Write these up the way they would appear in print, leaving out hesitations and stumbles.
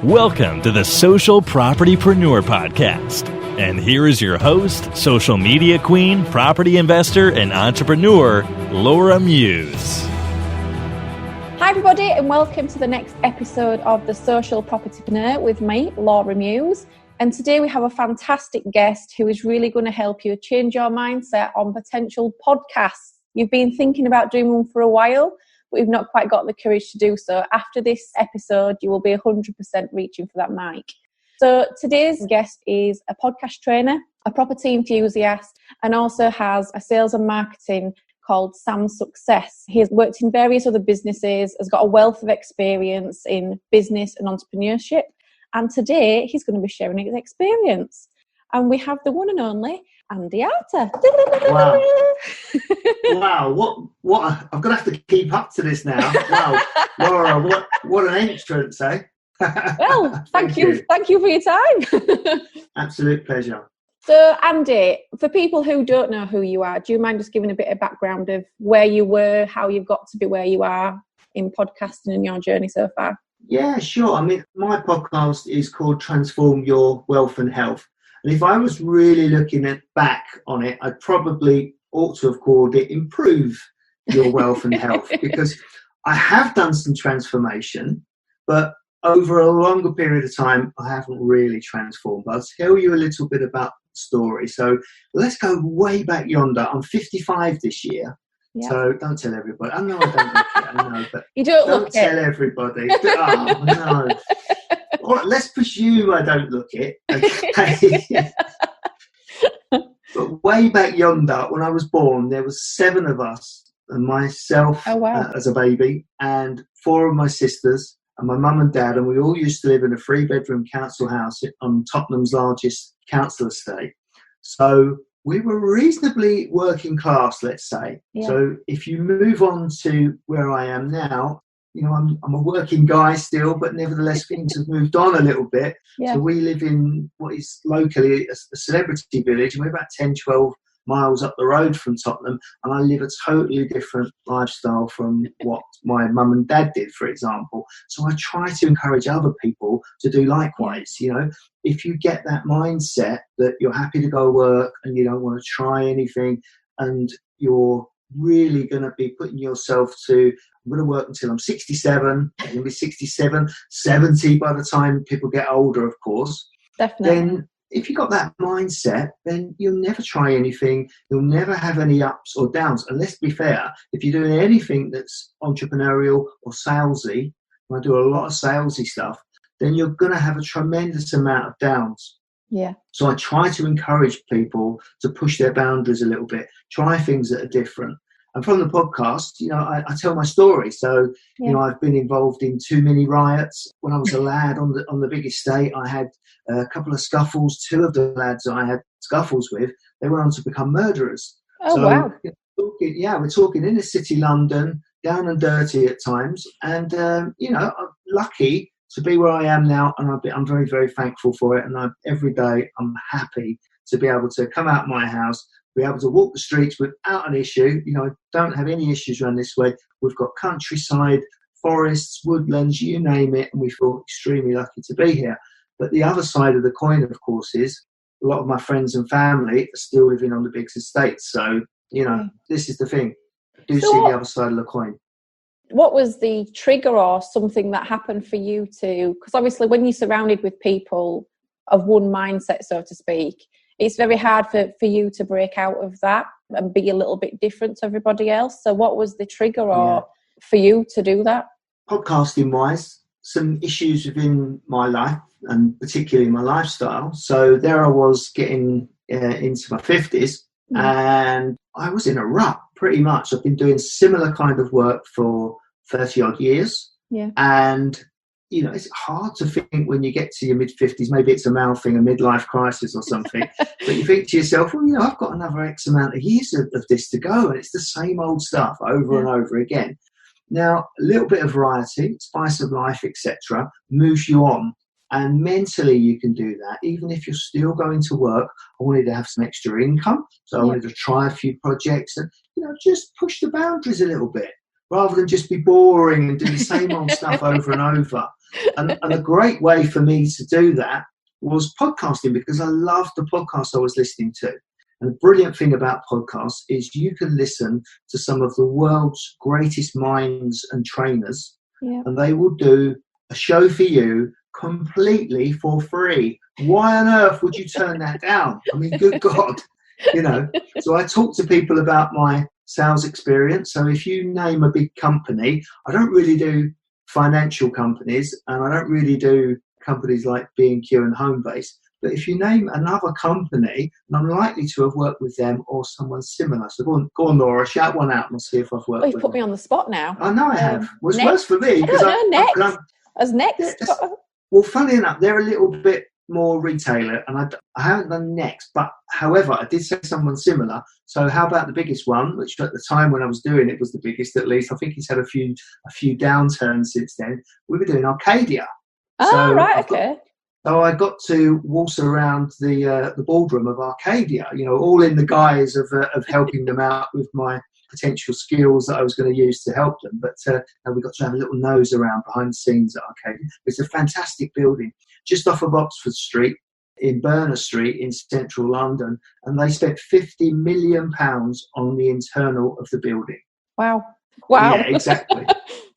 Welcome to the Social Propertypreneur podcast. And here is your host, social media queen, property investor, and entrepreneur, Laura Muse. Hi everybody, and welcome to the next episode of the Social Propertypreneur with me, Laura Muse. And today we have a fantastic guest who is really going to help you change your mindset on potential podcasts. You've been thinking about doing one for a while, but you've not quite got the courage to do so. After this episode, you will be 100% reaching for that mic. So today's guest is a podcast trainer, a property enthusiast, and also has a sales and marketing called Sam's Success. He has worked in various other businesses, has got a wealth of experience in business and entrepreneurship. And today he's going to be sharing his experience. And we have the one and only Andy Arter. Wow. What? I'm going to have to keep up to this now. Wow. Laura, what an entrance, eh? Well, thank you. Thank you for your time. Absolute pleasure. So, Andy, for people who don't know who you are, do you mind just giving a bit of background of where you were, how you've got to be where you are in podcasting and your journey so far? Yeah, sure. I mean, my podcast is called Transform Your Wealth and Health. And if I was really looking back on it, I probably ought to have called it Improve Your Wealth and Health, because I have done some transformation, but over a longer period of time, I haven't really transformed. But I'll tell you a little bit about the story. So let's go way back yonder. I'm 55 this year. Yep. So don't tell everybody. I know I don't look it. I know, but you don't look tell it. Everybody. Oh, no. All right, let's presume I don't look it. Okay. But way back yonder, when I was born, there was 7 of us, and myself as a baby, and 4 of my sisters, and my mum and dad, and we all used to live in a 3-bedroom council house on Tottenham's largest council estate. So we were reasonably working class, let's say. Yeah. So if you move on to where I am now, you know, I'm a working guy still, but nevertheless things have moved on a little bit. Yeah. So we live in what is locally a celebrity village, and we're about 10, 12 miles up the road from Tottenham, and I live a totally different lifestyle from what my mum and dad did, for example. So I try to encourage other people to do likewise. You know, if you get that mindset that you're happy to go work and you don't want to try anything, and you're really going to be putting yourself to, I'm going to work until I'm 67, I'm going to be 67, 70 by the time people get older, of course. Definitely. Then if you've got that mindset, then you'll never try anything. You'll never have any ups or downs. And let's be fair, if you're doing anything that's entrepreneurial or salesy, and I do a lot of salesy stuff, then you're going to have a tremendous amount of downs. Yeah. So I try to encourage people to push their boundaries a little bit, try things that are different. And from the podcast, you know, I tell my story. So, you know, I've been involved in 2 mini riots. When I was a lad on the big estate, I had a couple of scuffles. 2 of the lads I had scuffles with, they went on to become murderers. Oh, so, wow. We're talking inner city London, down and dirty at times. And, you know, I'm lucky to be where I am now, and I'm very, very thankful for it. And every day I'm happy to be able to come out of my house, be able to walk the streets without an issue. You know, I don't have any issues around this way. We've got countryside, forests, woodlands, you name it, and we feel extremely lucky to be here. But the other side of the coin, of course, is a lot of my friends and family are still living on the big estates. So, you know, this is the thing. I do see the other side of the coin. What was the trigger or something that happened for you to, because obviously when you're surrounded with people of one mindset, so to speak, it's very hard for you to break out of that and be a little bit different to everybody else. So what was the trigger for you to do that? Podcasting wise, some issues within my life and particularly my lifestyle. So there I was getting into my 50s and I was in a rut pretty much. I've been doing similar kind of work for 30 odd years. Yeah. And you know, it's hard to think when you get to your mid-50s, maybe it's a male thing, a midlife crisis or something, but you think to yourself, well, you know, I've got another X amount of years of this to go, and it's the same old stuff over and over again. Now, a little bit of variety, spice of life, etc., moves you on, and mentally you can do that. Even if you're still going to work, I wanted to have some extra income, so I wanted to try a few projects and, you know, just push the boundaries a little bit. rather than just be boring and do the same old stuff over and over. And a great way for me to do that was podcasting, because I loved the podcast I was listening to. And the brilliant thing about podcasts is you can listen to some of the world's greatest minds and trainers, and they will do a show for you completely for free. Why on earth would you turn that down? I mean, good God, you know. So I talk to people about my sales experience. So if you name a big company, I don't really do financial companies, and I don't really do companies like B&Q and Homebase. But if you name another company, and I'm likely to have worked with them or someone similar. So go on, Laura, shout one out and we'll see if I've worked with them. You've put me on the spot now. I know I have. Well, it's worse for me. Next. Well, funny enough, they're a little bit more retailer, and I haven't done Next. But however, I did say someone similar. So how about the biggest one, which at the time when I was doing it was the biggest, at least. I think it's had a few downturns since then. We were doing Arcadia. Oh, right, okay. So I got to waltz around the boardroom of Arcadia, you know, all in the guise of helping them out with my potential skills that I was going to use to help them. But we got to have a little nose around behind the scenes at Arcadia. It's a fantastic building, just off of Oxford Street, in Berners Street in central London, and they spent £50 million on the internal of the building. Wow. Yeah, exactly.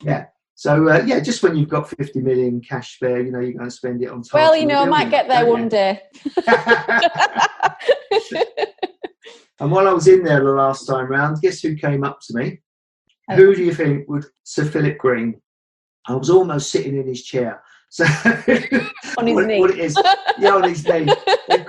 Yeah. So, just when you've got 50 million cash spare, you know, you're going to spend it on time. Well, you know, I might get there one day. And while I was in there the last time round, guess who came up to me? Oh. Who do you think would? Sir Philip Green. I was almost sitting in his chair. So on his knee. What it is, yeah, on his knee. They've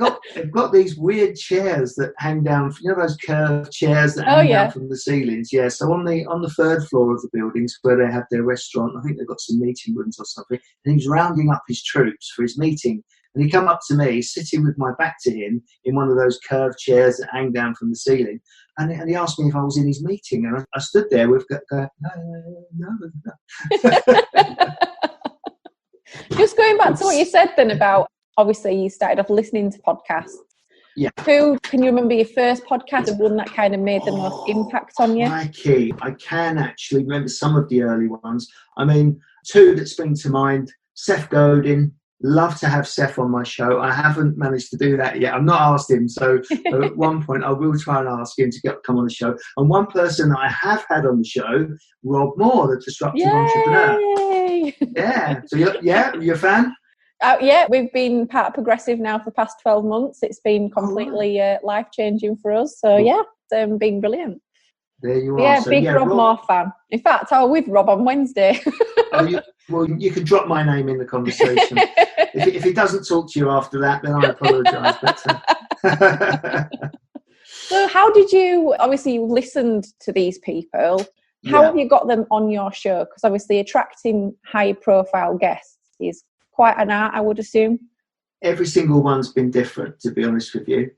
got these weird chairs that hang down. You know those curved chairs that hang down from the ceilings. Yeah. So on the third floor of the buildings where they have their restaurant, I think they've got some meeting rooms or something. And he was rounding up his troops for his meeting. And he come up to me, sitting with my back to him in one of those curved chairs that hang down from the ceiling. And he asked me if I was in his meeting. And I stood there with no. Just going back to what you said then about, obviously you started off listening to podcasts. Yeah. Who can you remember your first podcast and one that kind of made the most impact on you? Crikey, I can actually remember some of the early ones. I mean, two that spring to mind, Seth Godin. Love to have Seth on my show. I haven't managed to do that yet. I've not asked him. So at one point I will try and ask him to come on the show. And one person that I have had on the show, Rob Moore, the disruptive entrepreneur. Yeah. So you're a fan? Yeah, we've been part of Progressive now for the past 12 months. It's been completely life-changing for us. So it's been brilliant. There you are. Yeah, so, big Rob Moore fan. In fact, I was with Rob on Wednesday. You can drop my name in the conversation. If he doesn't talk to you after that, then I apologise. So how did you, obviously you listened to these people, how have you got them on your show? Because obviously attracting high profile guests is quite an art, I would assume. Every single one's been different, to be honest with you.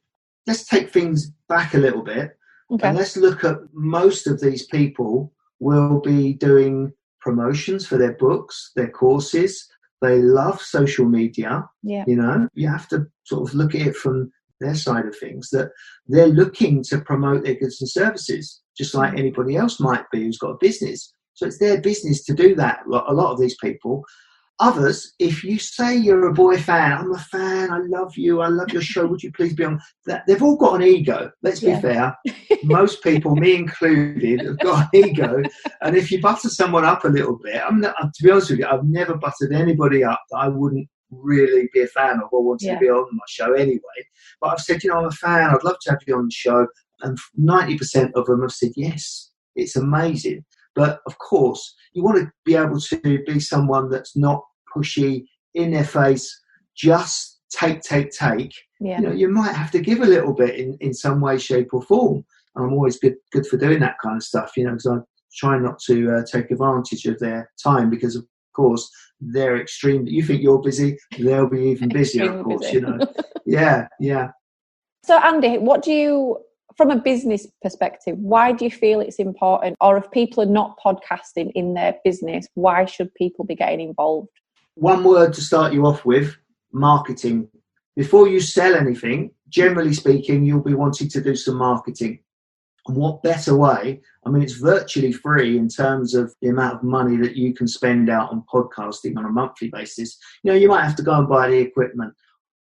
Let's take things back a little bit. Okay. And let's look at most of these people will be doing promotions for their books, their courses. They love social media. Yeah. You know, you have to sort of look at it from their side of things, that they're looking to promote their goods and services, just like anybody else might be who's got a business. So it's their business to do that, a lot of these people. Others, if you say you're a boy fan, I'm a fan, I love you, I love your show, would you please be on that? They've all got an ego. Let's be fair. Most people, me included, have got an ego. And if you butter someone up a little bit, to be honest with you, I've never buttered anybody up that I wouldn't really be a fan of or wanted to be on my show anyway. But I've said, I'm a fan, I'd love to have you on the show. And 90% of them have said, yes, it's amazing. But of course, you want to be able to be someone that's not pushy, in their face, just take. Yeah. You might have to give a little bit in some way, shape or form. And I'm always good for doing that kind of stuff, because I try not to take advantage of their time, because of course they're extreme. You think you're busy, they'll be even busier, of course, Yeah. So Andy, what do you, from a business perspective, why do you feel it's important, or if people are not podcasting in their business, why should people be getting involved? One word to start you off with, marketing. Before you sell anything, generally speaking, you'll be wanting to do some marketing. And what better way? I mean, it's virtually free in terms of the amount of money that you can spend out on podcasting on a monthly basis. You know, you might have to go and buy the equipment.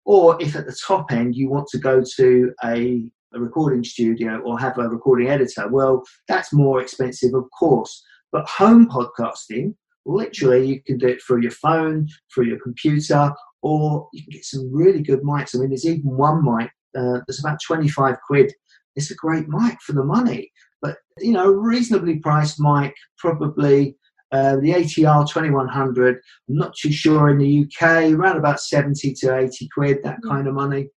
Or if at the top end you want to go to a recording studio or have a recording editor, well, that's more expensive, of course. But home podcasting, literally, you can do it through your phone, through your computer, or you can get some really good mics. I mean, there's even one mic that's about 25 quid. It's a great mic for the money. But, you know, reasonably priced mic, probably the ATR 2100. I'm not too sure in the UK, around about 70 to 80 quid, that kind of money.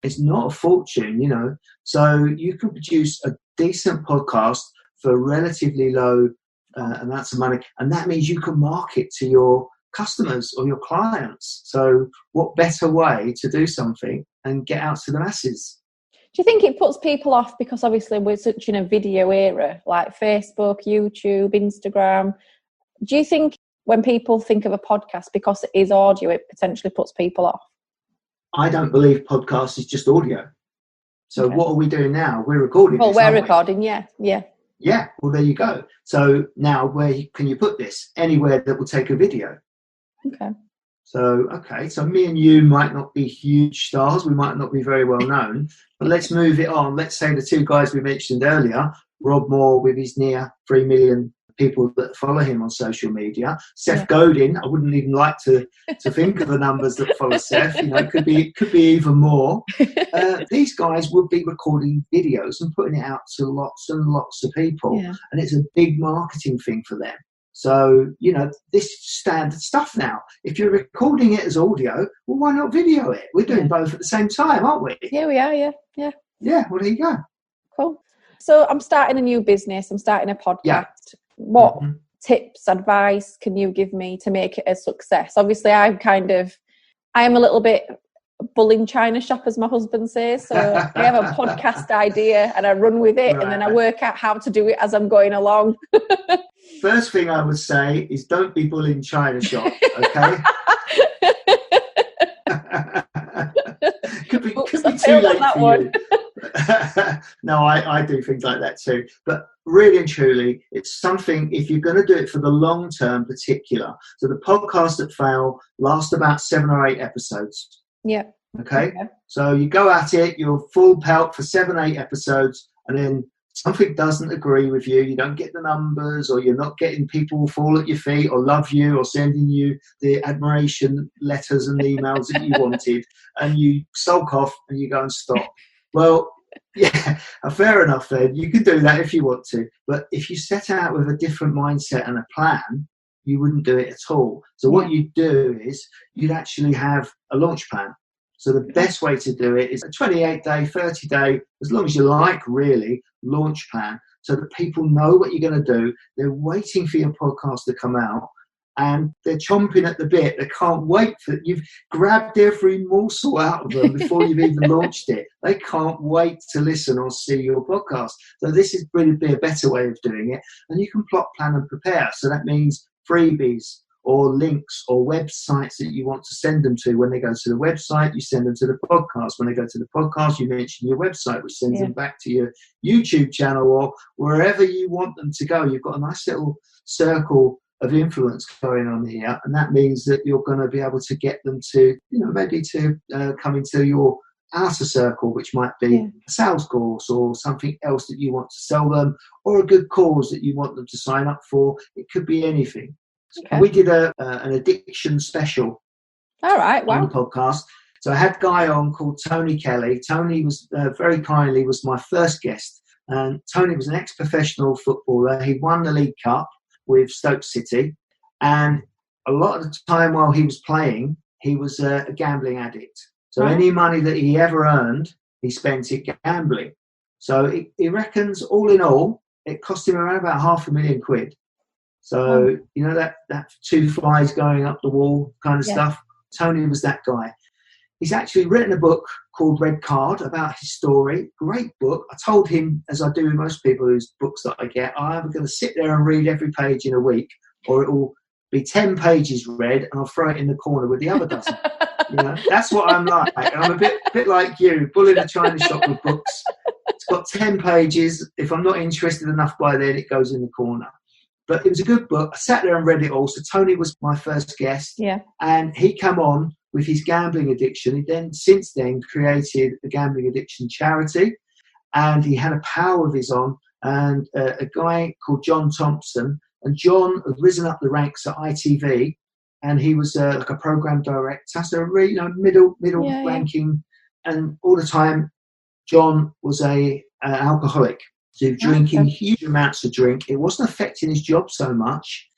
It's not a fortune, you know. So you can produce a decent podcast for relatively low amounts of money. And that means you can market to your customers or your clients. So what better way to do something and get out to the masses? Do you think it puts people off because obviously we're such in a video era, like Facebook, YouTube, Instagram? Do you think when people think of a podcast, because it is audio, it potentially puts people off? I don't believe podcast is just audio. So what are we doing now? We're recording. Well, we're recording, yeah. Yeah, well, there you go. So now where can you put this? Anywhere that will take a video. Okay. So me and you might not be huge stars. We might not be very well known. But let's move it on. Let's say the two guys we mentioned earlier, Rob Moore with his near 3 million people that follow him on social media. Seth Godin, I wouldn't even like to think of the numbers that follow Seth. You know, it could be even more. These guys would be recording videos and putting it out to lots and lots of people. And it's a big marketing thing for them. So, you know, this is standard stuff now. If you're recording it as audio, well, why not video it? We're doing both at the same time, aren't we? Yeah, we are, yeah. Yeah, well, there you go. Cool. So I'm starting a new business. I'm starting a podcast. Yeah. What tips, advice can you give me to make it a success? Obviously, I am a little bit bull in China shop, as my husband says. So I have a podcast idea and I run with it, and then I work out how to do it as I'm going along. First thing I would say is don't be bull in China shop, okay? could be too late for you. No, I do things like that too. But really and truly, it's something, if you're going to do it for the long term particular. So the podcasts that fail last about 7 or 8 episodes. Yeah. Okay? So you go at it, you're full pelt for 7, 8 episodes, and then something doesn't agree with you, you don't get the numbers, or you're not getting people fall at your feet or love you or sending you the admiration letters and emails that you wanted, and you sulk off and you go and stop. Well, yeah, fair enough then. You can do that if you want to. But if you set out with a different mindset and a plan, you wouldn't do it at all. So what you'd do is you'd actually have a launch plan. So the best way to do it is a 28-day, 30-day, as long as you like, really, launch plan, so that people know what you're going to do. They're waiting for your podcast to come out, and they're chomping at the bit. They can't wait for it. You've grabbed every morsel out of them before you've even launched it. They can't wait to listen or see your podcast. So this is going to be a better way of doing it. And you can plot, plan, and prepare. So that means freebies or links or websites that you want to send them to. When they go to the website, you send them to the podcast. When they go to the podcast, you mention your website, which sends them back to your YouTube channel or wherever you want them to go. You've got a nice little circle of influence going on here, and that means that you're going to be able to get them to, maybe to come into your outer circle, which might be a sales course or something else that you want to sell them, or a good cause that you want them to sign up for. It could be anything. Okay. We did an addiction special on the podcast. So I had a guy on called Tony Kelly. Tony was very kindly was my first guest, and Tony was an ex-professional footballer. He won the League Cup with Stoke City, and a lot of the time while he was playing, he was a gambling addict. So any money that he ever earned, he spent it gambling. So he reckons all in all, it cost him around about £500,000. So, that 2 flies going up the wall kind of stuff. Tony was that guy. He's actually written a book called Red Card about his story. Great book. I told him, as I do with most people whose books that I get, I'm either going to sit there and read every page in a week, or it will be 10 pages read, and I'll throw it in the corner with the other dozen. That's what I'm like. I'm a bit like you, bull in a china shop with books. It's got 10 pages. If I'm not interested enough by then, it goes in the corner. But it was a good book. I sat there and read it all. So Tony was my first guest. Yeah. And he came on with his gambling addiction. He then, since then, created a gambling addiction charity. And he had a pal of his on, and a guy called John Thompson. And John had risen up the ranks at ITV, and he was like a program director, so really, middle ranking. And all the time, John was an alcoholic, so drinking huge amounts of drink. It wasn't affecting his job so much,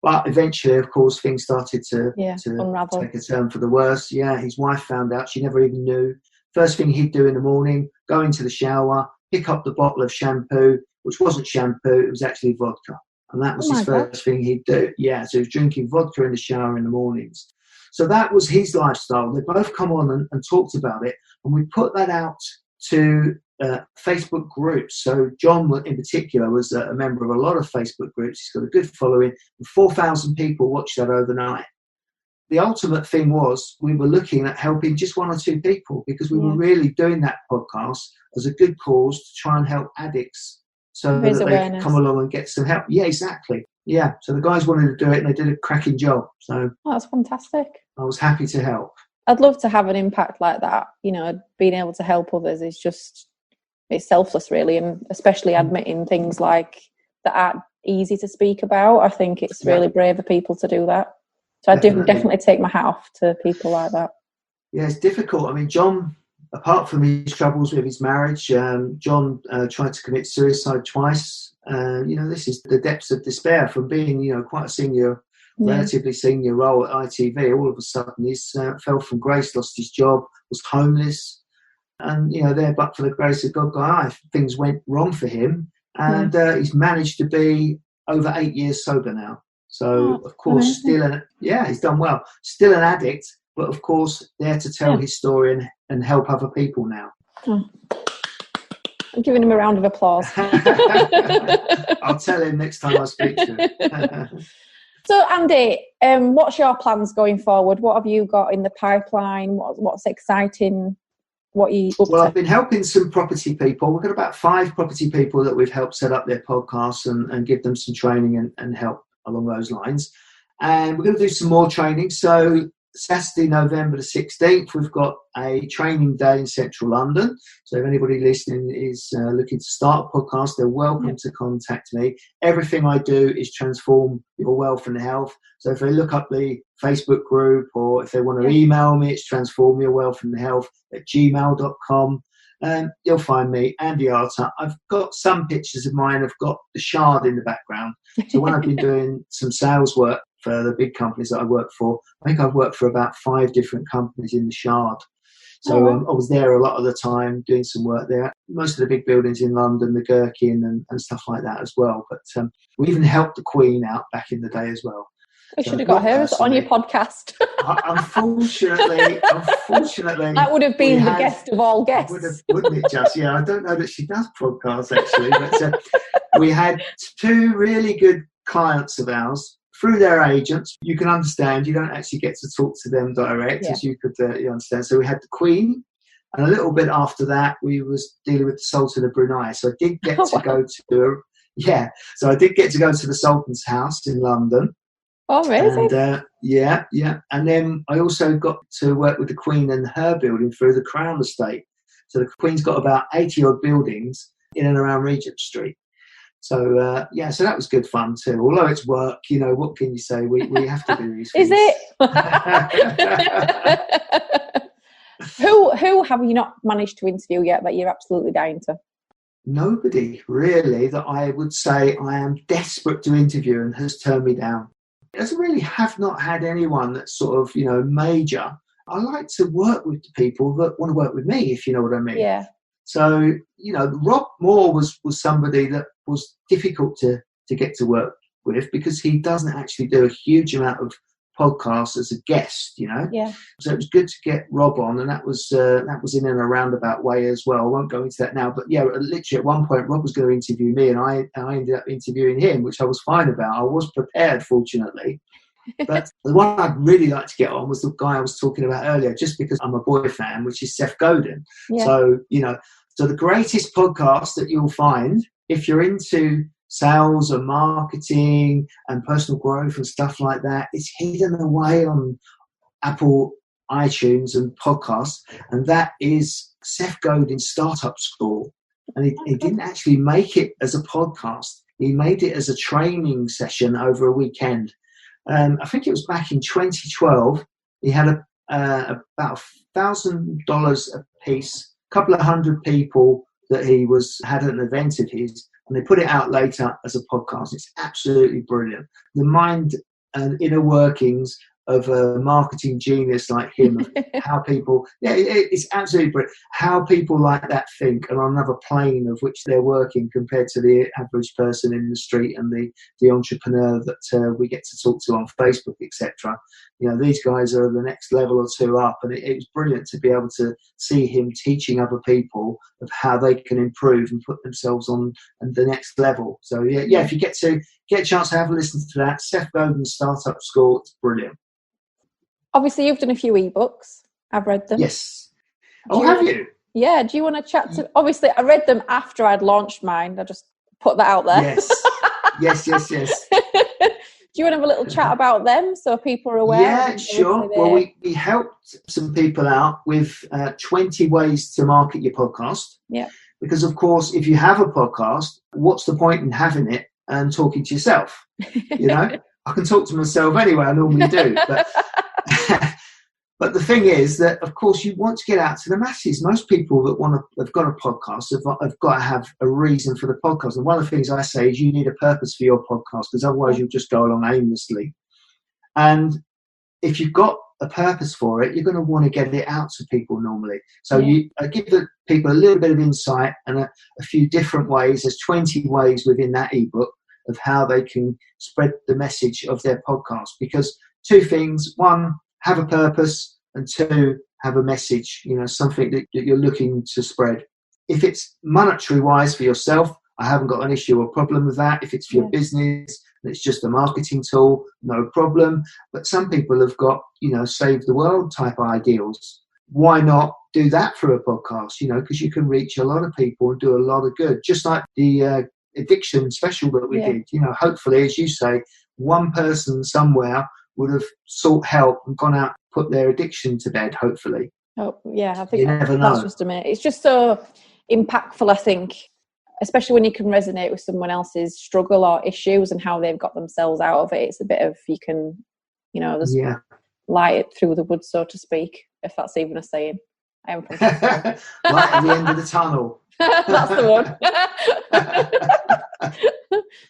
but eventually, of course, things started to unravel. Take a turn for the worse. Yeah, his wife found out. She never even knew. First thing he'd do in the morning, go into the shower, pick up the bottle of shampoo, which wasn't shampoo, it was actually vodka. And that was his first thing he'd do. Yeah, so he was drinking vodka in the shower in the mornings. So that was his lifestyle. They both come on and talked about it. And we put that out to Facebook groups. So John, in particular, was a member of a lot of Facebook groups. He's got a good following. And 4,000 people watched that overnight. The ultimate thing was we were looking at helping just one or two people, because we were really doing that podcast as a good cause to try and help addicts, so that they could come along and get some help. Yeah, exactly. Yeah, so the guys wanted to do it, and they did a cracking job. So that's fantastic. I was happy to help. I'd love to have an impact like that. Being able to help others is just, it's selfless, really, and especially admitting things like that aren't easy to speak about. I think it's really brave of people to do that. So I do definitely take my hat off to people like that. Yeah, it's difficult. I mean, John, apart from his troubles with his marriage, John tried to commit suicide twice. This is the depths of despair from being, quite a senior, relatively senior role at ITV. All of a sudden, he fell from grace, lost his job, was homeless. And, there, but for the grace of God, things went wrong for him. And he's managed to be over 8 years sober now. So, of course, he's done well. Still an addict, but, of course, there to tell his story and help other people now. I'm giving him a round of applause. I'll tell him next time I speak to him. So, Andy, what's your plans going forward? What have you got in the pipeline? What's exciting? What are you up to? I've been helping some property people. We've got about 5 property people that we've helped set up their podcasts and give them some training and help along those lines. And we're going to do some more training. So Saturday, November the 16th, we've got a training day in central London. So if anybody listening is looking to start a podcast, they're welcome to contact me. Everything I do is transform your wealth and health. So if they look up the Facebook group, or if they want to email me, it's transformyourwealthandhealth@gmail.com. You'll find me, Andy Arter. I've got some pictures of mine. I've got the Shard in the background. So when I've been doing some sales work for the big companies that I work for, I think I've worked for about 5 different companies in the Shard. So I was there a lot of the time doing some work there. Most of the big buildings in London, the Gherkin and stuff like that as well. But we even helped the Queen out back in the day as well. We should have got her on your podcast. Unfortunately, that would have been the guest of all guests. Wouldn't it just? Yeah, I don't know that she does podcasts actually, but we had 2 really good clients of ours through their agents. You can understand, you don't actually get to talk to them direct, as you could you understand. So we had the Queen, and a little bit after that, we was dealing with the Sultan of Brunei. So I did get to go to So I did get to go to the Sultan's house in London. Oh, amazing. And, and then I also got to work with the Queen and her building through the Crown Estate. So the Queen's got about 80 odd buildings in and around Regent Street. So, so that was good fun too. Although it's work, what can you say? We have to do these things. Is it? Who have you not managed to interview yet that you're absolutely dying to? Nobody really that I would say I am desperate to interview and has turned me down. I really have not had anyone that's sort of, major. I like to work with the people that want to work with me, if you know what I mean. Yeah. So, Rob Moore was somebody that was difficult to get to work with, because he doesn't actually do a huge amount of podcasts as a guest, Yeah. So it was good to get Rob on, and that was in and a roundabout way as well. I won't go into that now, but literally at one point Rob was going to interview me, and I ended up interviewing him, which I was fine about. I was prepared, fortunately. But the one I'd really like to get on was the guy I was talking about earlier, just because I'm a boy fan, which is Seth Godin. Yeah. So, so the greatest podcast that you'll find, if you're into sales and marketing and personal growth and stuff like that, it's hidden away on Apple iTunes and podcasts, and that is Seth Godin's Startup School. And he didn't actually make it as a podcast. He made it as a training session over a weekend. I think it was back in 2012. He had about $1,000 a piece, a couple of hundred people that he had an event of his, and they put it out later as a podcast. It's absolutely brilliant. The mind and inner workings of a marketing genius like him, of how people, it's absolutely brilliant. How people like that think and on another plane of which they're working compared to the average person in the street and the entrepreneur that we get to talk to on Facebook, etc. These guys are the next level or two up, and it was brilliant to be able to see him teaching other people of how they can improve and put themselves on the next level. So if you get a chance to have a listen to that, Seth Godin's Startup School, it's brilliant. Obviously, you've done a few ebooks. I've read them. Yes. Have you? Yeah. Do you want to chat to... Obviously, I read them after I'd launched mine. I just put that out there. Yes. yes. Do you want to have a little chat about them so people are aware? Yeah, sure. Well, we helped some people out with 20 ways to market your podcast. Yeah. Because, of course, if you have a podcast, what's the point in having it and talking to yourself? I can talk to myself anyway. I normally do. But the thing is that, of course, you want to get out to the masses. Most people that have got a podcast have got to have a reason for the podcast. And one of the things I say is you need a purpose for your podcast, because otherwise you'll just go along aimlessly. And if you've got a purpose for it, you're going to want to get it out to people normally. So you give the people a little bit of insight and a few different ways. There's 20 ways within that ebook of how they can spread the message of their podcast. Because two things: one, have a purpose, and two, have a message, something that you're looking to spread. If it's monetary wise for yourself, I haven't got an issue or problem with that. If it's for your business and it's just a marketing tool, no problem. But some people have got, save the world type ideals. Why not do that through a podcast? Because you can reach a lot of people and do a lot of good. Just like the addiction special that we did, hopefully, as you say, one person somewhere would have sought help and gone out, put their addiction to bed, hopefully. Oh, yeah, I think you never know. That's just a minute. It's just so impactful, I think, especially when you can resonate with someone else's struggle or issues and how they've got themselves out of it. It's a bit of, you can, there's light through the wood, so to speak, if that's even a saying. I am from light at the end of the tunnel. That's the one.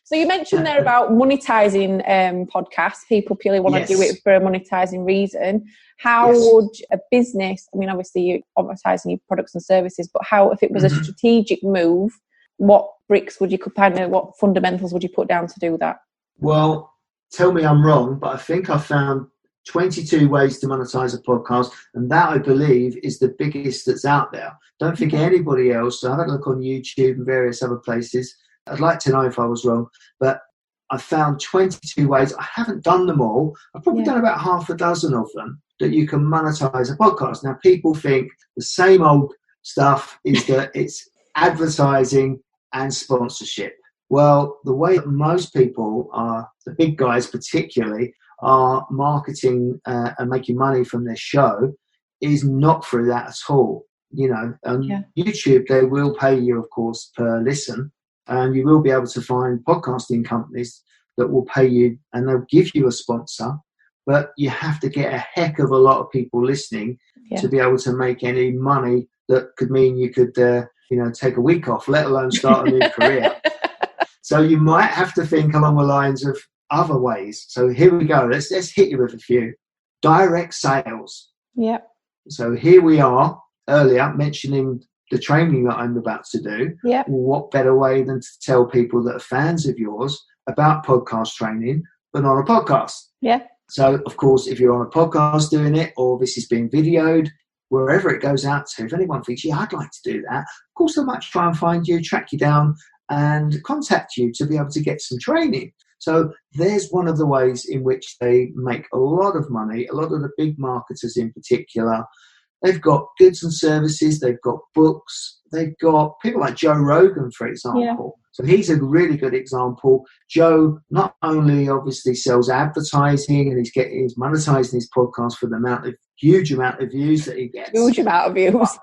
So you mentioned there about monetising podcasts. People purely want to do it for a monetising reason. How would a business, obviously you're advertising your products and services, but how, if it was a strategic move, what bricks would you what fundamentals would you put down to do that? Well, tell me I'm wrong, but I think I found 22 ways to monetize a podcast, and that, I believe, is the biggest that's out there. Don't think anybody else. So I had a look on YouTube and various other places. I'd like to know if I was wrong, but I found 22 ways. I haven't done them all. I've probably done about half a dozen of them that you can monetize a podcast. Now, people think the same old stuff is that it's advertising and sponsorship. Well, the way that most people are, the big guys particularly, are marketing and making money from their show is not through that at all. On YouTube, they will pay you, of course, per listen. And you will be able to find podcasting companies that will pay you and they'll give you a sponsor, but you have to get a heck of a lot of people listening to be able to make any money that could mean you could, take a week off, let alone start a new career. So you might have to think along the lines of other ways. So here we go. Let's hit you with a few. Direct sales. Yeah. So here we are earlier mentioning the training that I'm about to do. Yeah. What better way than to tell people that are fans of yours about podcast training, but on a podcast? Yeah. So, of course, if you're on a podcast doing it, or this is being videoed, wherever it goes out to, if anyone thinks, I'd like to do that, of course, they might try and find you, track you down, and contact you to be able to get some training. So there's one of the ways in which they make a lot of money. A lot of the big marketers in particular, they've got goods and services, they've got books, they've got people like Joe Rogan, for example. Yeah. So he's a really good example. Joe not only obviously sells advertising, and he's monetizing his podcast for the huge amount of views that he gets. Huge amount of views.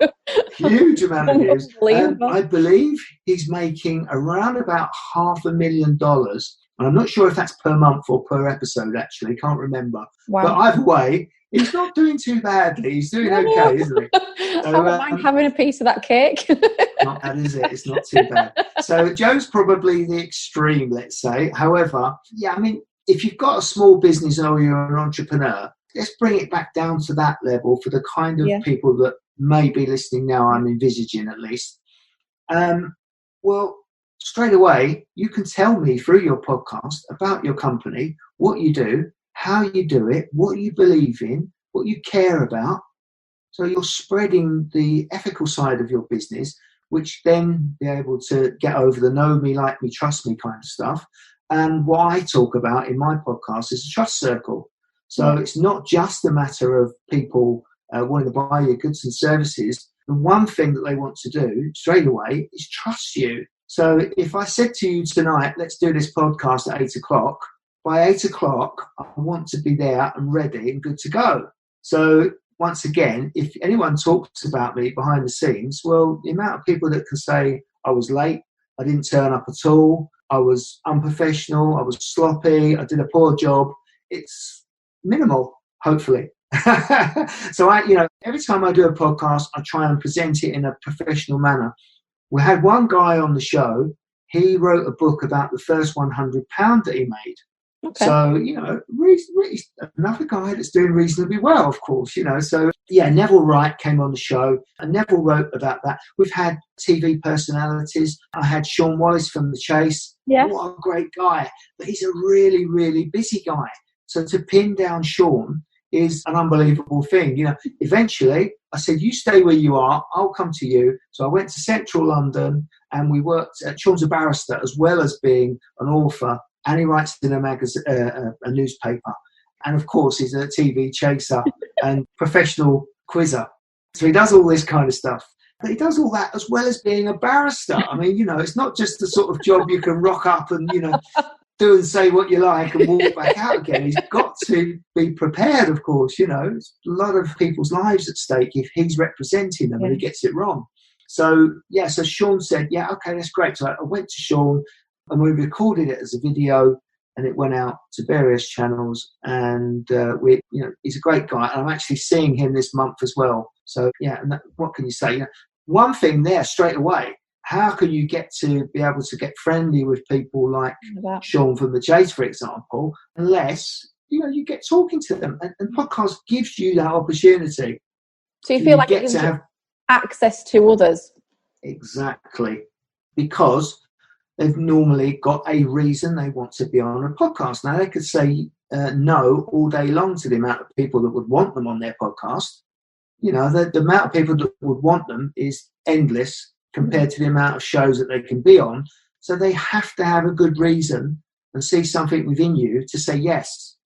Huge amount of views. I believe he's making around about $500,000. And I'm not sure if that's per month or per episode, actually. Can't remember. Wow. But either way, he's not doing too badly. He's doing okay, isn't he? So, I don't mind having a piece of that cake. Not bad, is it? It's not too bad. So Joe's probably the extreme, let's say. However, yeah, I mean, if you've got a small business or you're an entrepreneur, let's bring it back down to that level for the kind of people that may be listening now, I'm envisaging at least. Well, straight away, you can tell me through your podcast about your company, what you do, how you do it, what you believe in, what you care about. So you're spreading the ethical side of your business, which then be able to get over the know me, like me, trust me kind of stuff. And what I talk about in my podcast is a trust circle. So it's not just a matter of people wanting to buy your goods and services. The one thing that they want to do straight away is trust you. So if I said to you tonight, let's do this podcast at 8 o'clock, by 8 o'clock, I want to be there and ready and good to go. So once again, if anyone talks about me behind the scenes, well, the amount of people that can say I was late, I didn't turn up at all, I was unprofessional, I was sloppy, I did a poor job, it's minimal, hopefully. So every time I do a podcast, I try and present it in a professional manner. We had one guy on the show, he wrote a book about the first £100 that he made. Okay. So, another guy that's doing reasonably well, of course, So, Neville Wright came on the show, and Neville wrote about that. We've had TV personalities. I had Sean Wallace from The Chase. Yeah. What a great guy. But he's a really, really busy guy. So to pin down Sean is an unbelievable thing. Eventually, I said, you stay where you are. I'll come to you. So I went to central London, and we worked at Sean's a barrister as well as being an author. And he writes in a newspaper. And, of course, he's a TV chaser and professional quizzer. So he does all this kind of stuff. But he does all that as well as being a barrister. I mean, it's not just the sort of job you can rock up and, do and say what you like and walk back out again. He's got to be prepared, of course. It's a lot of people's lives at stake if he's representing them and he gets it wrong. So Sean said, okay, that's great. So I went to Sean, and we recorded it as a video, and it went out to various channels. And he's a great guy, and I'm actually seeing him this month as well. So what can you say? One thing there straight away. How can you get to be able to get friendly with people like Sean from The Chase, for example, unless you get talking to them? And podcast gives you that opportunity. So you feel like it gives you access to others. Exactly, because they've normally got a reason they want to be on a podcast. Now, they could say no all day long to the amount of people that would want them on their podcast. The amount of people that would want them is endless compared to the amount of shows that they can be on. So they have to have a good reason and see something within you to say yes.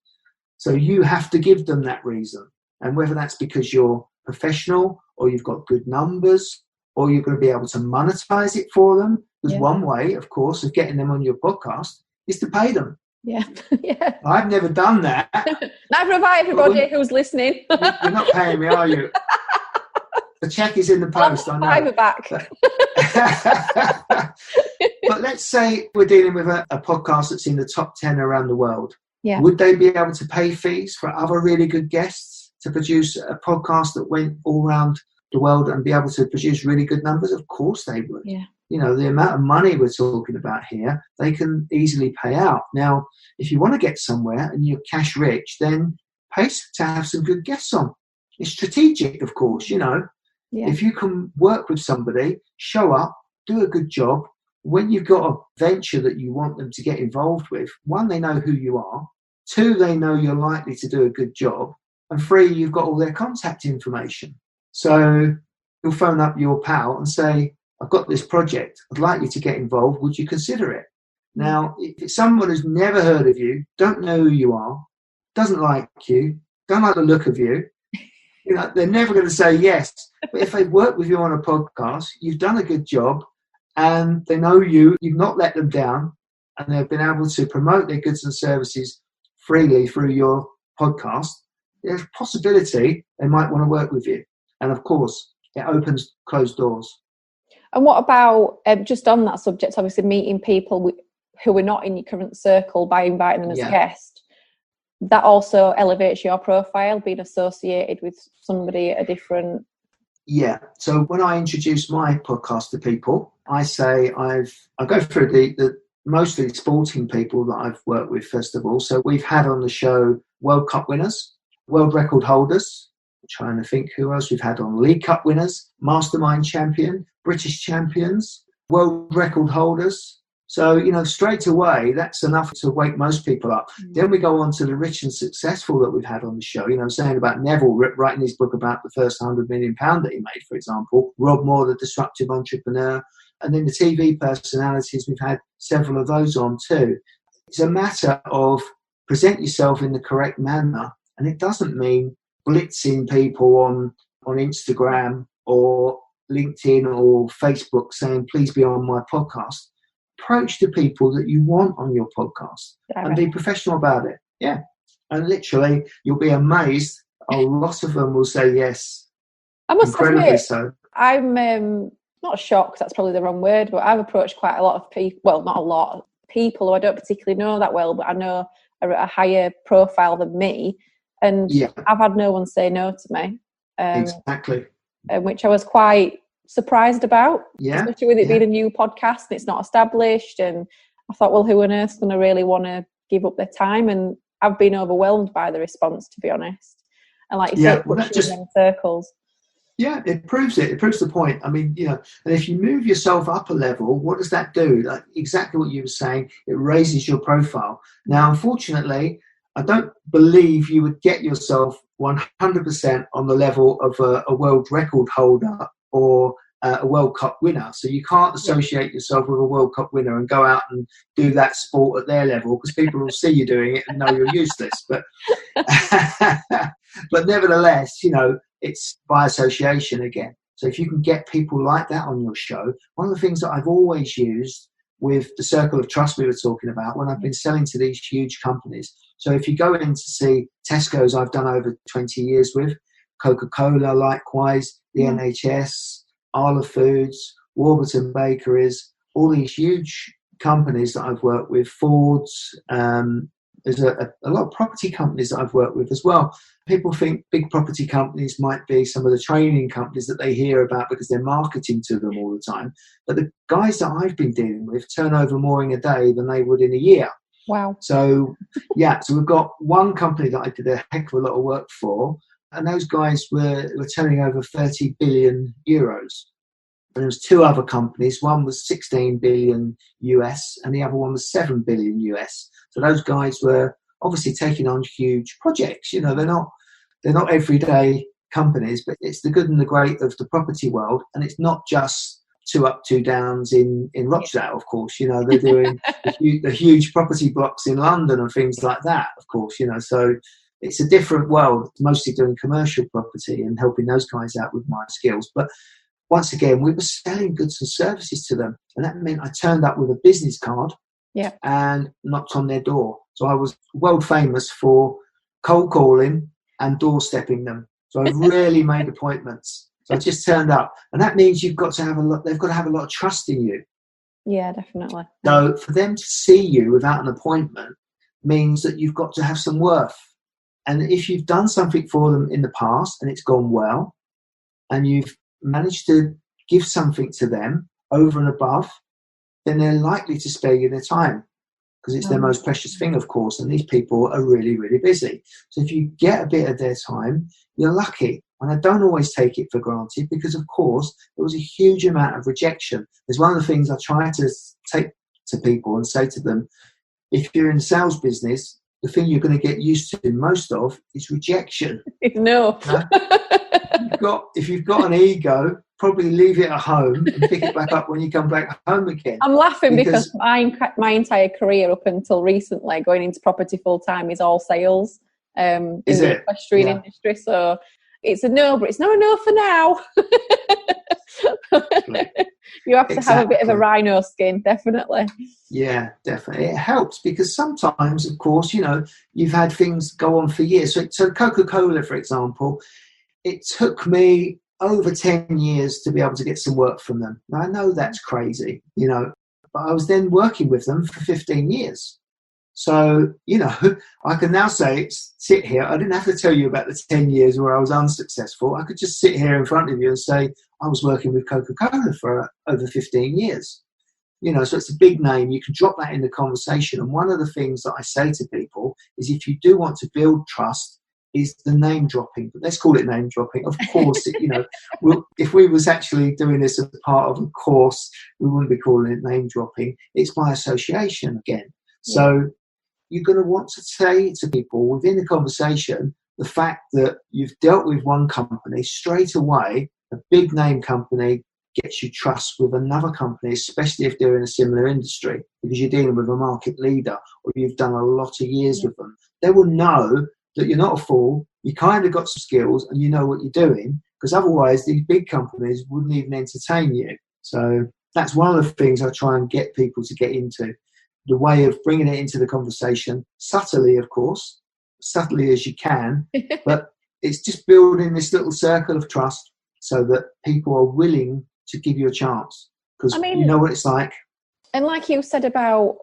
So you have to give them that reason. And whether that's because you're professional or you've got good numbers or you're going to be able to monetize it for them. Because one way, of course, of getting them on your podcast is to pay them. Yeah. I've never done that. Neither have I, everybody who's listening. You're not paying me, are you? The check is in the post, I know. I'll back. But let's say we're dealing with a podcast that's in the top 10 around the world. Yeah. Would they be able to pay fees for other really good guests to produce a podcast that went all around the world and be able to produce really good numbers? Of course they would. Yeah. The amount of money we're talking about here, they can easily pay out. Now, if you want to get somewhere and you're cash rich, then pay to have some good guests on. It's strategic, of course, Yeah. If you can work with somebody, show up, do a good job, when you've got a venture that you want them to get involved with, one, they know who you are, two, they know you're likely to do a good job, and three, you've got all their contact information. So you'll phone up your pal and say, I've got this project, I'd like you to get involved, would you consider it? Now, if it's someone who's never heard of you, don't know who you are, doesn't like you, don't like the look of you, they're never going to say yes. But if they've worked with you on a podcast, you've done a good job, and they know you, you've not let them down, and they've been able to promote their goods and services freely through your podcast, there's a possibility they might want to work with you. And of course, it opens closed doors. And what about, just on that subject, obviously meeting people who are not in your current circle by inviting them as a guest? That also elevates your profile, being associated with somebody at a different... Yeah. So when I introduce my podcast to people, I say I go through the mostly sporting people that I've worked with, first of all. So we've had on the show World Cup winners, world record holders. I'm trying to think who else we've had on. League Cup winners, mastermind champion, British champions, world record holders. So, straight away, that's enough to wake most people up. Then we go on to the rich and successful that we've had on the show. Saying about Neville writing his book about the first £100 million that he made, for example. Rob Moore, the disruptive entrepreneur. And then the TV personalities, we've had several of those on too. It's a matter of present yourself in the correct manner. And it doesn't mean blitzing people on Instagram or LinkedIn or Facebook saying, please be on my podcast. Approach the people that you want on your podcast and be professional about it. Yeah. And literally, you'll be amazed. A lot of them will say yes. I must admit, so. I'm not shocked, that's probably the wrong word, but I've approached quite a lot of people, well, not a lot, people who I don't particularly know that well, but I know are at a higher profile than me. And I've had no one say no to me. Exactly. Which I was quite surprised about, especially with it being a new podcast and it's not established. And I thought, well, who on earth's going to really want to give up their time? And I've been overwhelmed by the response, to be honest. And like you said, pushing in circles. Yeah, it proves it. It proves the point. I mean, and if you move yourself up a level, what does that do? Like exactly what you were saying, it raises your profile. Now, unfortunately, I don't believe you would get yourself 100% on the level of a world record holder or a World Cup winner. So you can't associate yourself with a World Cup winner and go out and do that sport at their level, because people will see you doing it and know you're useless. But but nevertheless, it's by association again. So if you can get people like that on your show, one of the things that I've always used with the circle of trust we were talking about when I've been selling to these huge companies. So if you go in to see Tesco's, I've done over 20 years with, Coca-Cola likewise, the NHS, Arla Foods, Warburton Bakeries, all these huge companies that I've worked with, Ford's, there's a lot of property companies that I've worked with as well. People think big property companies might be some of the training companies that they hear about because they're marketing to them all the time. But the guys that I've been dealing with turn over more in a day than they would in a year. Wow. So, so we've got one company that I did a heck of a lot of work for, and those guys were turning over 30 billion euros. And there was two other companies. One was 16 billion US and the other one was 7 billion US. So those guys were obviously taking on huge projects. They're not everyday companies, but it's the good and the great of the property world. And it's not just 2 up, 2 downs in Rochdale, of course. They're doing the huge property blocks in London and things like that, of course. So it's a different world, mostly doing commercial property and helping those guys out with my skills. But once again, we were selling goods and services to them. And that meant I turned up with a business card and knocked on their door. So I was world famous for cold calling and doorstepping them. So I really made appointments. So I just turned up. And that means they've got to have a lot of trust in you. Yeah, definitely. So for them to see you without an appointment means that you've got to have some worth. And if you've done something for them in the past and it's gone well, and you've managed to give something to them over and above, then they're likely to spare you their time, because it's their most precious thing, of course. And these people are really, really busy. So if you get a bit of their time, you're lucky. And I don't always take it for granted, because, of course, there was a huge amount of rejection. It's one of the things I try to take to people and say to them, if you're in the sales business, the thing you're going to get used to most of is rejection. No. If you've got an ego, probably leave it at home and pick it back up when you come back home again. I'm laughing because my entire career up until recently, going into property full time, is all sales in the equestrian industry. So it's a no, but it's not a no for now. You have to have a bit of a rhino skin, definitely. Yeah, definitely. It helps because sometimes, of course, you've had things go on for years. So Coca-Cola, for example, it took me over 10 years to be able to get some work from them. Now, I know that's crazy, but I was then working with them for 15 years. So, I can now sit here. I didn't have to tell you about the 10 years where I was unsuccessful. I could just sit here in front of you and say, I was working with Coca-Cola for over 15 years. So it's a big name. You can drop that in the conversation. And one of the things that I say to people is if you do want to build trust, is the name dropping. But let's call it name dropping. Of course, if we was actually doing this as part of a course, we wouldn't be calling it name dropping. It's by association again. So you're going to want to say to people within the conversation the fact that you've dealt with one company straight away, a big name company gets you trust with another company, especially if they're in a similar industry, because you're dealing with a market leader or you've done a lot of years with them. They will know that you're not a fool, you kind of got some skills and you know what you're doing, because otherwise these big companies wouldn't even entertain you. So that's one of the things I try and get people to get into, the way of bringing it into the conversation, subtly, of course, subtly as you can, but it's just building this little circle of trust so that people are willing to give you a chance, because you know what it's like. And like you said about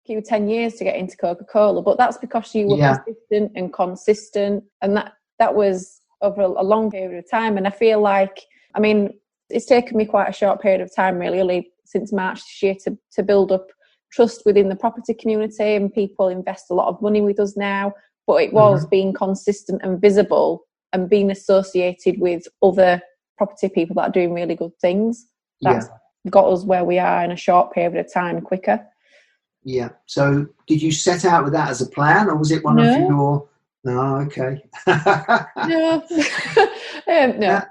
you 10 years to get into Coca-Cola, but that's because you were persistent and consistent, and that was over a long period of time. And I feel like, it's taken me quite a short period of time, really, since March this year, to build up trust within the property community, and people invest a lot of money with us now. But it was being consistent and visible and being associated with other property people that are doing really good things. That's got us where we are in a short period of time quicker. Yeah. So did you set out with that as a plan, or was it one of your... No, okay. No. No.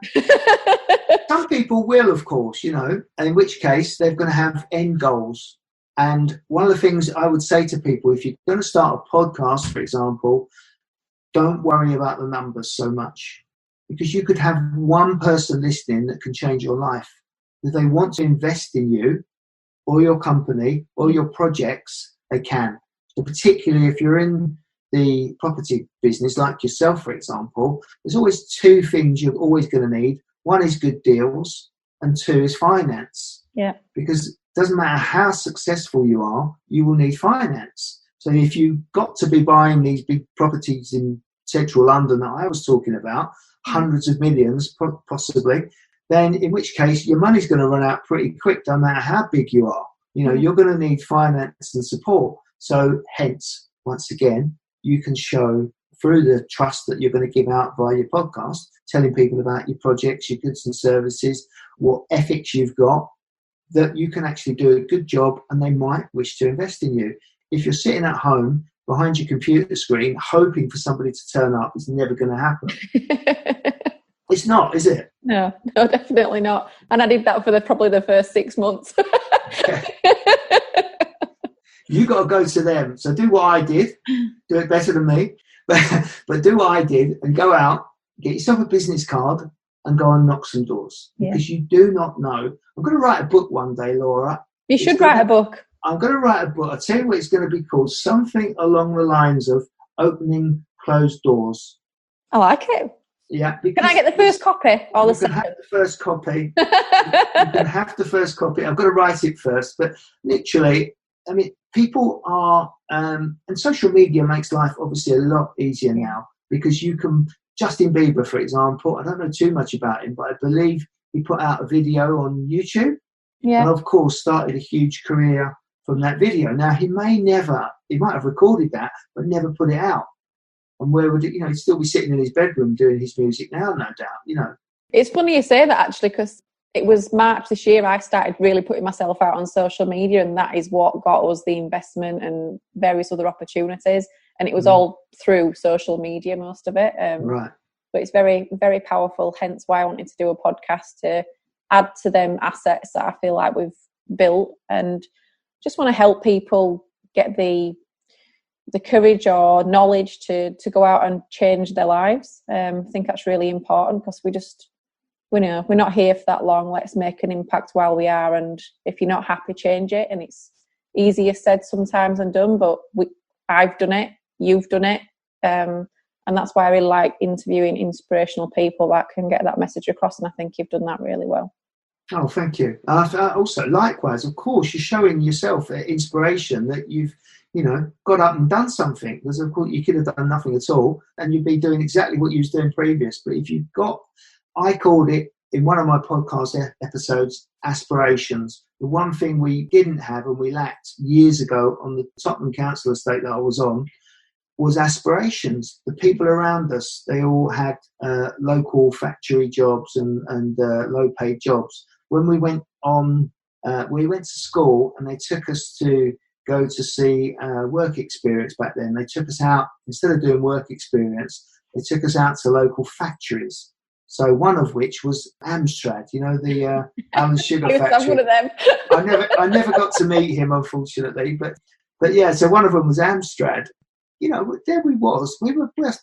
Some people will, of course, and in which case they're going to have end goals. And one of the things I would say to people, if you're going to start a podcast, for example, don't worry about the numbers so much, because you could have one person listening that can change your life. If they want to invest in you or your company or your projects, they can. So particularly if you're in the property business, like yourself, for example, there's always two things you're always going to need. One is good deals, and two is finance. Yeah. Because it doesn't matter how successful you are, you will need finance. So if you've got to be buying these big properties in central London that I was talking about, hundreds of millions possibly, then in which case your money's going to run out pretty quick, no matter how big you are. You're going to need finance and support. So hence, once again, you can show through the trust that you're going to give out via your podcast, telling people about your projects, your goods and services, what ethics you've got, that you can actually do a good job and they might wish to invest in you. If you're sitting at home behind your computer screen hoping for somebody to turn up, it's never going to happen. It's not, is it? No, definitely not. And I did that for probably the first 6 months. You got to go to them. So do what I did. Do it better than me. But do what I did and go out, get yourself a business card and go and knock some doors. Because you do not know. I'm going to write a book one day, Laura. You should write a book. I'm going to write a book. I'll tell you what it's going to be called. Something along the lines of opening closed doors. I like it. Yeah. Can I get the first copy? Or the second? You can have the first copy. You can have the first copy. I've got to write it first. But literally, people are... and social media makes life obviously a lot easier now, because you can... Justin Bieber, for example, I don't know too much about him, but I believe he put out a video on YouTube. Yeah. And of course started a huge career from that video. Now he might have recorded that, but never put it out. And where would it, he'd still be sitting in his bedroom doing his music now, no doubt, It's funny you say that, actually, because it was March this year I started really putting myself out on social media, and that is what got us the investment and various other opportunities. And it was all through social media, most of it. Right. But it's very, very powerful, hence why I wanted to do a podcast to add to them assets that I feel like we've built, and just want to help people get the courage or knowledge to go out and change their lives. I think that's really important, because we're not here for that long. Let's make an impact while we are, and if you're not happy, change it. And it's easier said sometimes than done, but I've done it, you've done it, and that's why I really like interviewing inspirational people that can get that message across, and I think you've done that really well. Oh, thank you. Also, likewise, of course, you're showing yourself inspiration that you've got up and done something, because of course you could have done nothing at all and you'd be doing exactly what you was doing previous. But if you've got, I called it in one of my podcast episodes, aspirations. The one thing we didn't have and we lacked years ago on the Tottenham Council estate that I was on was aspirations. The people around us, they all had local factory jobs and low paid jobs. When we went to school and they took us to go to see work experience back then. They took us out, instead of doing work experience, they took us out to local factories. So one of which was Amstrad, the Alan Sugar factory. One of them. I never got to meet him, unfortunately, but yeah. So one of them was Amstrad. There we were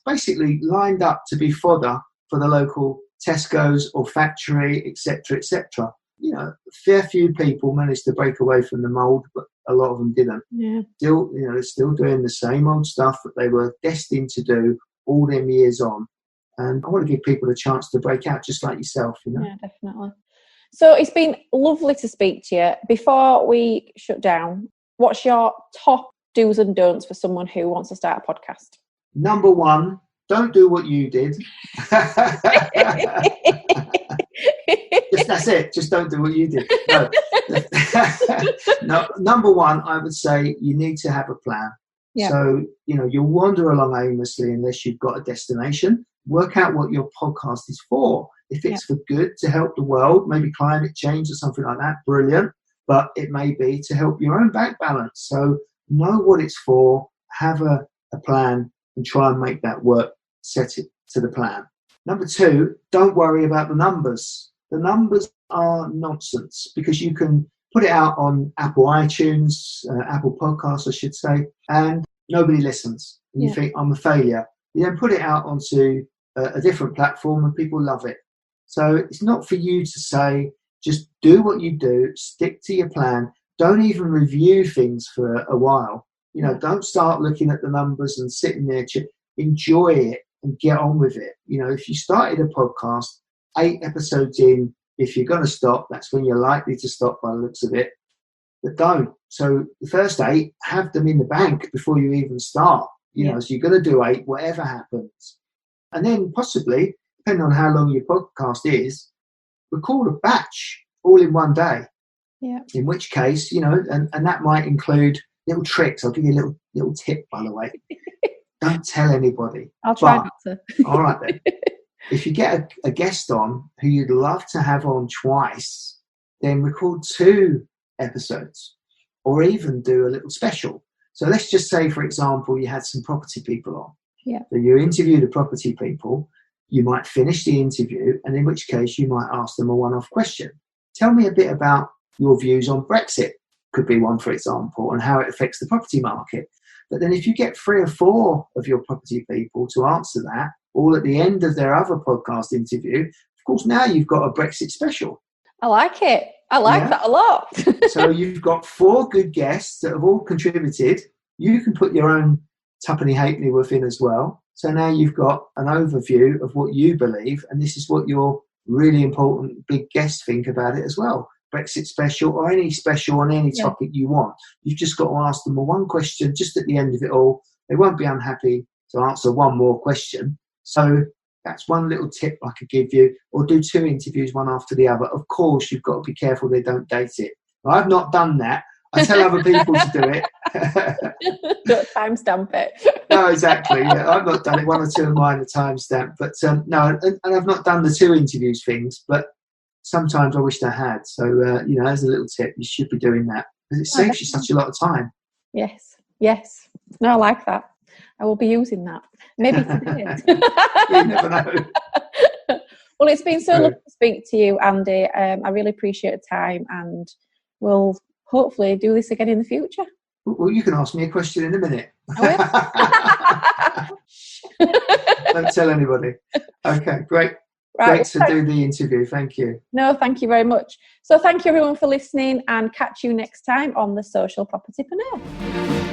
basically lined up to be fodder for the local Tesco's or factory, etc., etc. A fair few people managed to break away from the mould, but a lot of them didn't. Yeah. Still, they're still doing the same old stuff that they were destined to do all them years on. And I want to give people a chance to break out, just like yourself, Yeah, definitely. So it's been lovely to speak to you. Before we shut down, what's your top do's and don'ts for someone who wants to start a podcast? Number one, don't do what you did. That's it. Just don't do what you did. No. Number one, I would say you need to have a plan. Yeah. So, you'll wander along aimlessly unless you've got a destination. Work out what your podcast is for. If it's for good, to help the world, maybe climate change or something like that, brilliant. But it may be to help your own bank balance. So know what it's for, have a plan, and try and make that work. Set it to the plan. Number two, don't worry about the numbers. The numbers are nonsense, because you can put it out on Apple iTunes, Apple Podcasts, I should say, and nobody listens. And you think, I'm a failure. You then put it out onto a different platform and people love it. So it's not for you to say, just do what you do, stick to your plan. Don't even review things for a while. Don't start looking at the numbers and sitting there. Enjoy it and get on with it. If you started a podcast, 8 episodes in, if you're going to stop, that's when you're likely to stop by the looks of it. But don't. So the first 8, have them in the bank before you even start. So you're going to do 8, whatever happens. And then possibly, depending on how long your podcast is, record a batch all in one day. Yeah. In which case, and that might include little tricks. I'll give you a little tip, by the way. Don't tell anybody. I'll try not to. All right then. If you get a guest on who you'd love to have on twice, then record 2 episodes, or even do a little special. So let's just say, for example, you had some property people on. Yeah. So you interview the property people, you might finish the interview, and in which case you might ask them a one-off question. Tell me a bit about your views on Brexit, could be one, for example, and how it affects the property market. But then if you get 3 or 4 of your property people to answer that, all at the end of their other podcast interview, of course, now you've got a Brexit special. I like it. I like that a lot. So you've got 4 good guests that have all contributed. You can put your own tuppenny halfpenny worth in as well. So now you've got an overview of what you believe, and this is what your really important big guests think about it as well. Brexit special, or any special on any topic you want. You've just got to ask them one question just at the end of it all. They won't be unhappy to answer one more question. So that's one little tip I could give you. Or do 2 interviews, one after the other. Of course, you've got to be careful they don't date it. I've not done that. I tell other people to do it. Don't timestamp it. No, exactly. Yeah, I've not done it. 1 or 2 of mine are timestamped. But no, and I've not done the 2 interviews things, but sometimes I wish I had. So, as a little tip, you should be doing that, because it saves you such a lot of time. Yes. No, I like that. I will be using that. Maybe today. You never know. Well, it's been so lovely to speak to you, Andy. I really appreciate the time, and we'll hopefully do this again in the future. Well, you can ask me a question in a minute. Don't tell anybody. Okay, great. Right, great to do the interview. Thank you. No, thank you very much. So thank you everyone for listening, and catch you next time on The Social Propertypreneur.